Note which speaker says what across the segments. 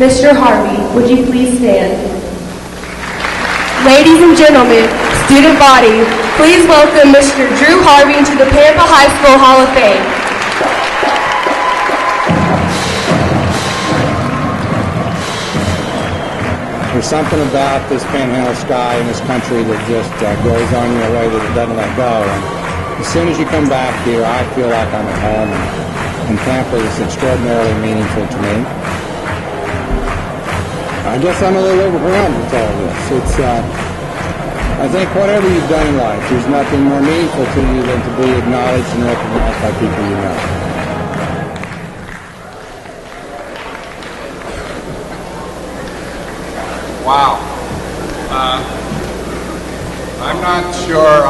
Speaker 1: Mr. Harvey, would you please stand? Ladies and gentlemen, student body, please welcome Mr. Drew Harvey to the Pampa High School Hall of Fame.
Speaker 2: There's something about this panhandle sky in this country that just goes on you in a way that it doesn't let go. And as soon as you come back here, I feel like I'm at home, and Pampa is extraordinarily meaningful to me. I guess I'm a little overwhelmed with all this. I think whatever you've done in life, there's nothing more meaningful to you than to be acknowledged and recognized by people you know.
Speaker 3: Wow. I'm not sure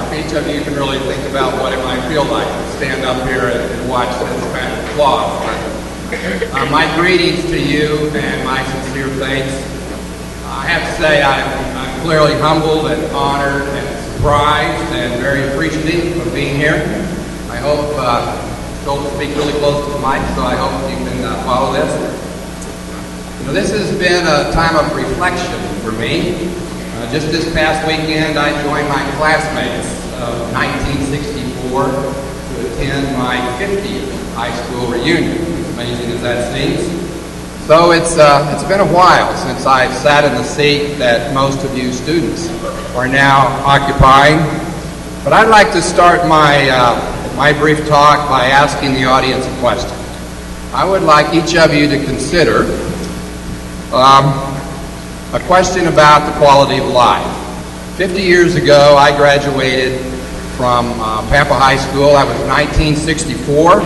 Speaker 3: if each of you can really think about what it might feel like to stand up here and watch this kind of applause. But, my greetings to you and my sincere thanks. I have to say I'm clearly humbled and honored and surprised and very appreciative of being here. I hope, told to speak really close to the mic, so I hope you can follow this. You know, this has been a time of reflection for me. Just this past weekend, I joined my classmates of 1964 to attend my 50th high school reunion, as amazing as that seems. So it's been a while since I've sat in the seat that most of you students are now occupying. But I'd like to start my brief talk by asking the audience a question. I would like each of you to consider a question about the quality of life. 50 years ago, I graduated from Pampa High School. That was 1964,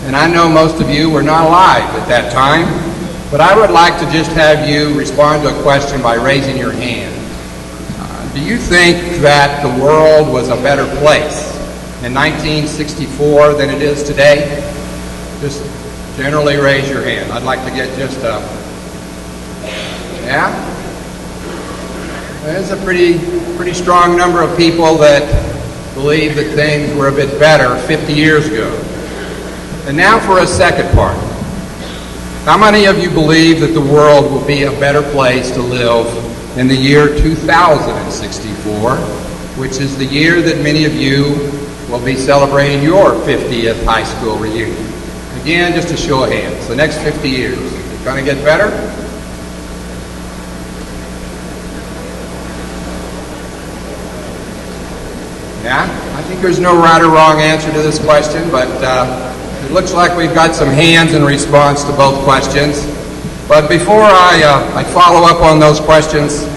Speaker 3: and I know most of you were not alive at that time, but I would like to just have you respond to a question by raising your hand. Do you think that the world was a better place in 1964 than it is today? Just generally raise your hand. I'd like to get just a... Yeah? There's a pretty strong number of people that believe that things were a bit better 50 years ago. And now for a second part. How many of you believe that the world will be a better place to live in the year 2064, which is the year that many of you will be celebrating your 50th high school reunion? Again, just a show of hands. The next 50 years, it's going to get better? Yeah, I think there's no right or wrong answer to this question, but it looks like we've got some hands in response to both questions. But before I follow up on those questions,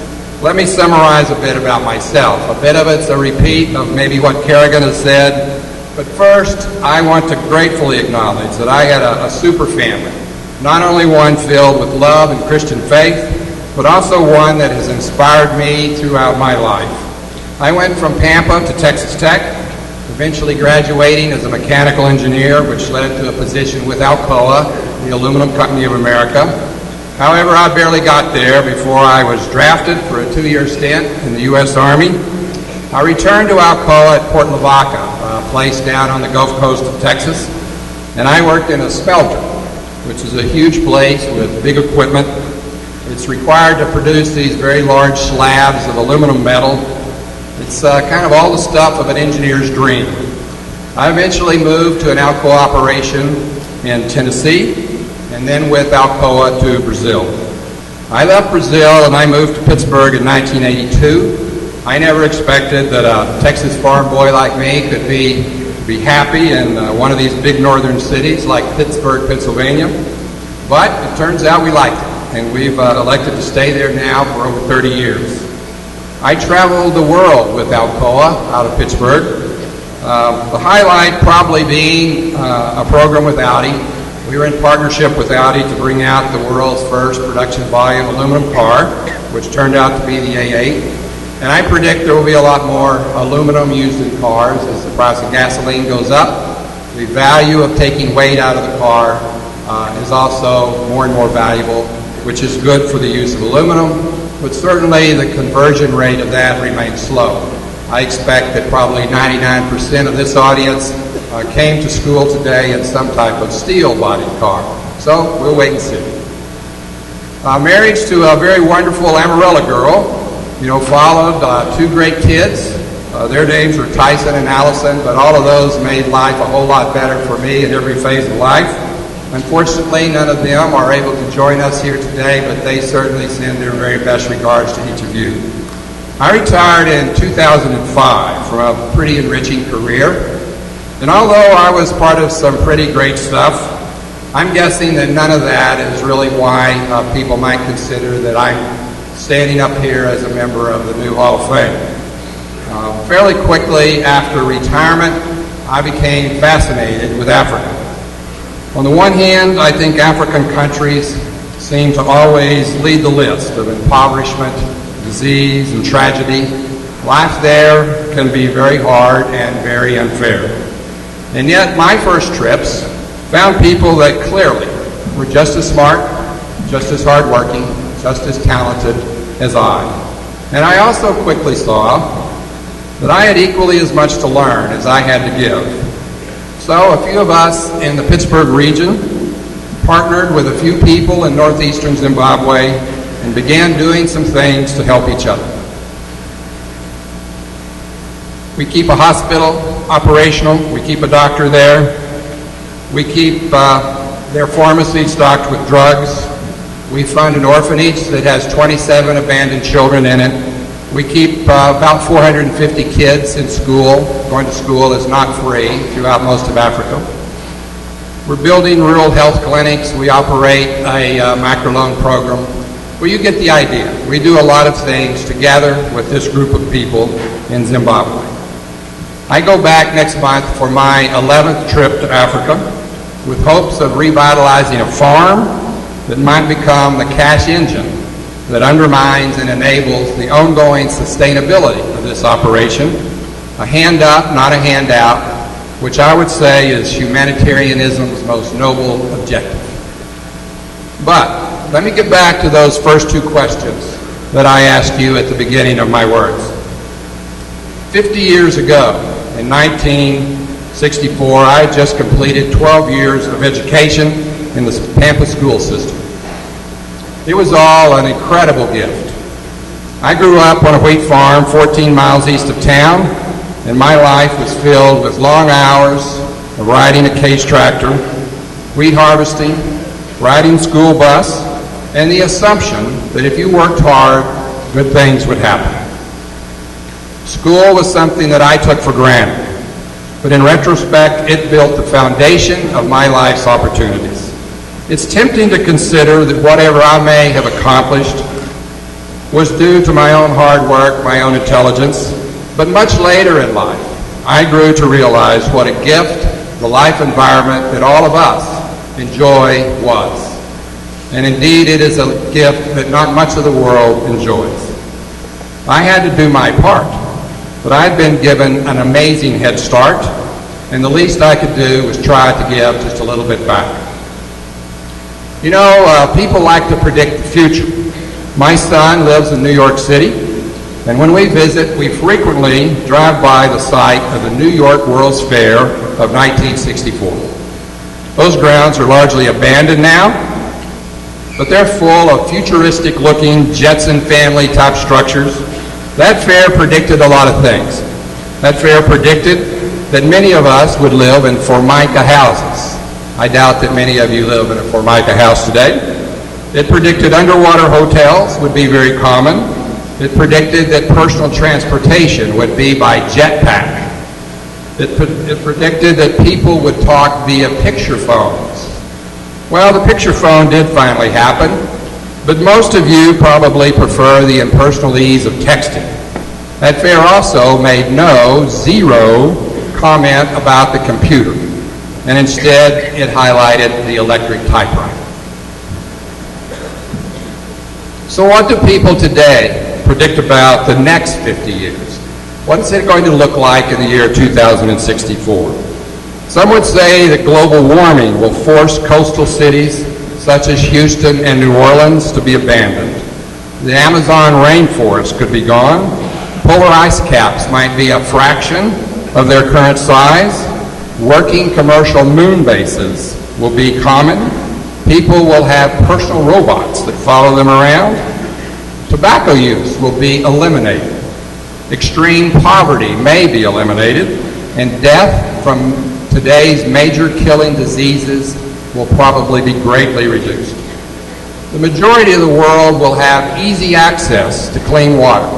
Speaker 3: let me summarize a bit about myself. A bit of it's a repeat of maybe what Kerrigan has said, but first I want to gratefully acknowledge that I had a super family, not only one filled with love and Christian faith, but also one that has inspired me throughout my life. I went from Pampa to Texas Tech, eventually graduating as a mechanical engineer, which led to a position with Alcoa, the Aluminum Company of America. However, I barely got there before I was drafted for a 2-year stint in the U.S. Army. I returned to Alcoa at Port Lavaca, a place down on the Gulf Coast of Texas, and I worked in a smelter, which is a huge place with big equipment. It's required to produce these very large slabs of aluminum metal. It's kind of all the stuff of an engineer's dream. I eventually moved to an Alcoa operation in Tennessee, and then with Alcoa to Brazil. I left Brazil and I moved to Pittsburgh in 1982. I never expected that a Texas farm boy like me could be happy in one of these big northern cities like Pittsburgh, Pennsylvania. But it turns out we liked it, and we've elected to stay there now for over 30 years. I traveled the world with Alcoa out of Pittsburgh. The highlight probably being a program with Audi. We were in partnership with Audi to bring out the world's first production volume aluminum car, which turned out to be the A8. And I predict there will be a lot more aluminum used in cars as the price of gasoline goes up. The value of taking weight out of the car is also more and more valuable, which is good for the use of aluminum. But certainly the conversion rate of that remains slow. I expect that probably 99% of this audience came to school today in some type of steel-bodied car. So we'll wait and see. Marriage to a very wonderful Amarillo girl, followed two great kids. Their names were Tyson and Allison, but all of those made life a whole lot better for me in every phase of life. Unfortunately, none of them are able to join us here today, but they certainly send their very best regards to each of you. I retired in 2005 from a pretty enriching career, and although I was part of some pretty great stuff, I'm guessing that none of that is really why people might consider that I'm standing up here as a member of the new Hall of Fame. Fairly quickly after retirement, I became fascinated with Africa. On the one hand, I think African countries seem to always lead the list of impoverishment, disease, and tragedy. Life there can be very hard and very unfair. And yet, my first trips found people that clearly were just as smart, just as hardworking, just as talented as I. And I also quickly saw that I had equally as much to learn as I had to give. So a few of us in the Pittsburgh region partnered with a few people in northeastern Zimbabwe and began doing some things to help each other. We keep a hospital operational, we keep a doctor there, we keep their pharmacy stocked with drugs, we fund an orphanage that has 27 abandoned children in it. We keep about 450 kids in school. Going to school is not free throughout most of Africa. We're building rural health clinics. We operate a microloan program. Well, you get the idea. We do a lot of things together with this group of people in Zimbabwe. I go back next month for my 11th trip to Africa with hopes of revitalizing a farm that might become the cash engine that undermines and enables the ongoing sustainability of this operation, a hand up, not a handout, which I would say is humanitarianism's most noble objective. But let me get back to those first two questions that I asked you at the beginning of my words. 50 years ago, in 1964, I had just completed 12 years of education in the Pampa school system. It was all an incredible gift. I grew up on a wheat farm 14 miles east of town, and my life was filled with long hours of riding a cage tractor, wheat harvesting, riding school bus, and the assumption that if you worked hard, good things would happen. School was something that I took for granted, but in retrospect, it built the foundation of my life's opportunities. It's tempting to consider that whatever I may have accomplished was due to my own hard work, my own intelligence, but much later in life, I grew to realize what a gift the life environment that all of us enjoy was. And indeed, it is a gift that not much of the world enjoys. I had to do my part, but I'd been given an amazing head start, and the least I could do was try to give just a little bit back. People like to predict the future. My son lives in New York City, and when we visit, we frequently drive by the site of the New York World's Fair of 1964. Those grounds are largely abandoned now, but they're full of futuristic-looking Jetson family-type structures. That fair predicted a lot of things. That fair predicted that many of us would live in Formica houses. I doubt that many of you live in a Formica house today. It predicted underwater hotels would be very common. It predicted that personal transportation would be by jetpack. It predicted that people would talk via picture phones. Well, the picture phone did finally happen, but most of you probably prefer the impersonal ease of texting. That fair also made zero comment about the computer, and instead it highlighted the electric typewriter. So what do people today predict about the next 50 years? What is it going to look like in the year 2064? Some would say that global warming will force coastal cities such as Houston and New Orleans to be abandoned. The Amazon rainforest could be gone. Polar ice caps might be a fraction of their current size. Working commercial moon bases will be common. People will have personal robots that follow them around. Tobacco use will be eliminated. Extreme poverty may be eliminated, and death from today's major killing diseases will probably be greatly reduced. The majority of the world will have easy access to clean water,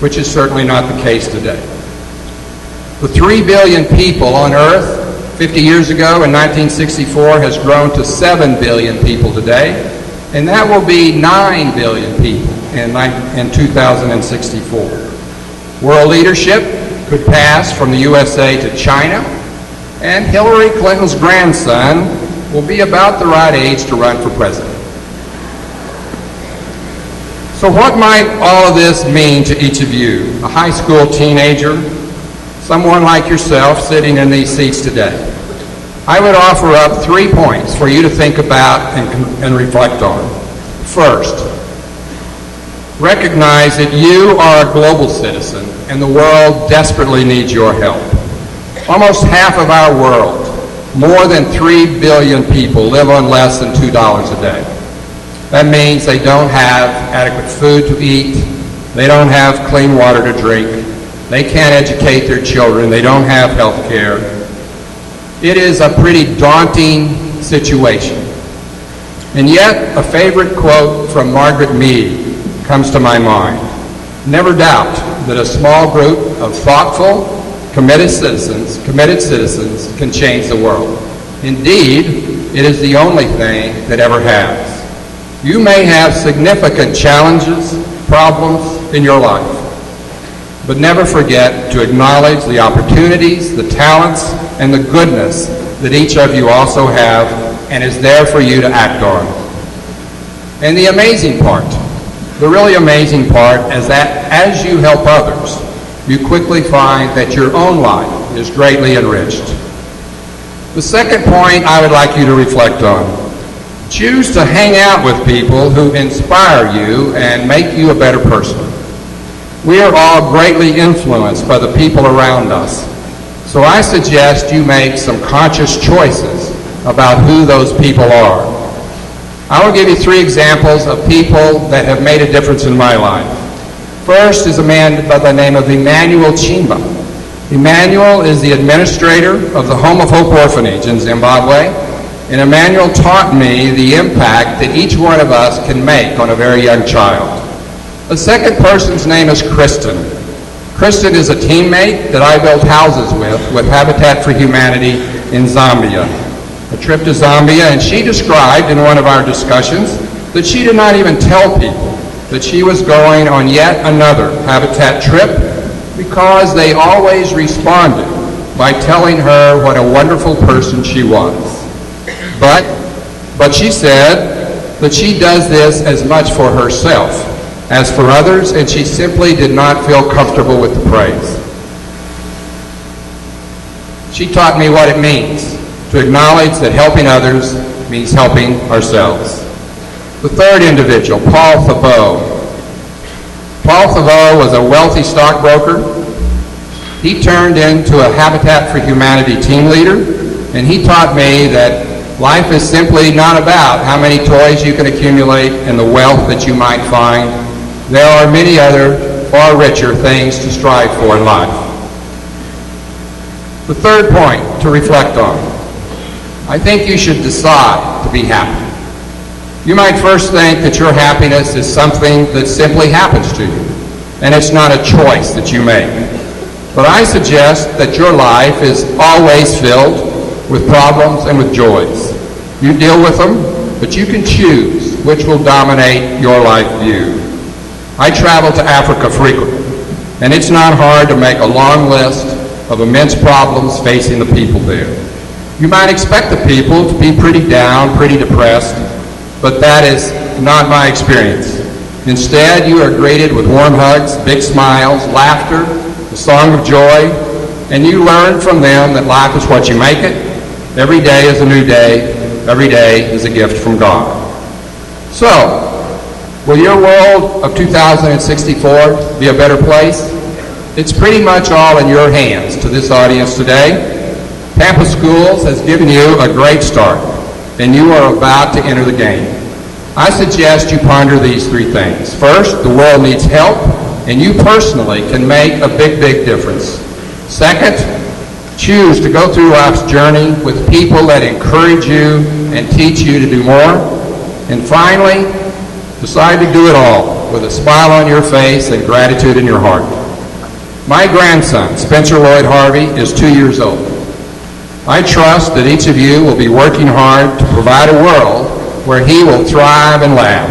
Speaker 3: which is certainly not the case today. The 3 billion people on Earth 50 years ago in 1964 has grown to 7 billion people today, and that will be 9 billion people in 2064. World leadership could pass from the USA to China, and Hillary Clinton's grandson will be about the right age to run for president. So what might all of this mean to each of you, a high school teenager, someone like yourself sitting in these seats today? I would offer up 3 points for you to think about and reflect on. First, recognize that you are a global citizen and the world desperately needs your help. Almost half of our world, more than 3 billion people, live on less than $2 a day. That means they don't have adequate food to eat, they don't have clean water to drink, they can't educate their children, they don't have health care. It is a pretty daunting situation. And yet, a favorite quote from Margaret Mead comes to my mind. Never doubt that a small group of thoughtful, committed citizens can change the world. Indeed, it is the only thing that ever has. You may have significant challenges, problems in your life, but never forget to acknowledge the opportunities, the talents, and the goodness that each of you also have and is there for you to act on. And the amazing part, the really amazing part, is that as you help others, you quickly find that your own life is greatly enriched. The second point I would like you to reflect on: choose to hang out with people who inspire you and make you a better person. We are all greatly influenced by the people around us, so I suggest you make some conscious choices about who those people are. I will give you 3 examples of people that have made a difference in my life. First is a man by the name of Emmanuel Chimba. Emmanuel is the administrator of the Home of Hope Orphanage in Zimbabwe, and Emmanuel taught me the impact that each one of us can make on a very young child. The second person's name is Kristen. Kristen is a teammate that I built houses with Habitat for Humanity in Zambia. A trip to Zambia, and she described in one of our discussions that she did not even tell people that she was going on yet another Habitat trip because they always responded by telling her what a wonderful person she was. But she said that she does this as much for herself as for others, and she simply did not feel comfortable with the praise. She taught me what it means to acknowledge that helping others means helping ourselves. The third individual, Paul Thabeau. Paul Thabeau was a wealthy stockbroker. He turned into a Habitat for Humanity team leader, and he taught me that life is simply not about how many toys you can accumulate and the wealth that you might find. There are many other, far richer things to strive for in life. The third point to reflect on: I think you should decide to be happy. You might first think that your happiness is something that simply happens to you, and it's not a choice that you make. But I suggest that your life is always filled with problems and with joys. You deal with them, but you can choose which will dominate your life view. I travel to Africa frequently, and it's not hard to make a long list of immense problems facing the people there. You might expect the people to be pretty down, pretty depressed, but that is not my experience. Instead, you are greeted with warm hugs, big smiles, laughter, a song of joy, and you learn from them that life is what you make it. Every day is a new day. Every day is a gift from God. So, will your world of 2064 be a better place? It's pretty much all in your hands. To this audience today, Tampa Schools has given you a great start. then you are about to enter the game. I suggest you ponder these three things. First, the world needs help, and you personally can make a big, big difference. Second, choose to go through life's journey with people that encourage you and teach you to do more. And finally, decide to do it all with a smile on your face and gratitude in your heart. My grandson, Spencer Lloyd Harvey, is 2 years old. I trust that each of you will be working hard to provide a world where he will thrive and laugh.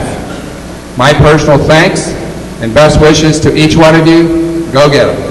Speaker 3: My personal thanks and best wishes to each one of you. Go get 'em.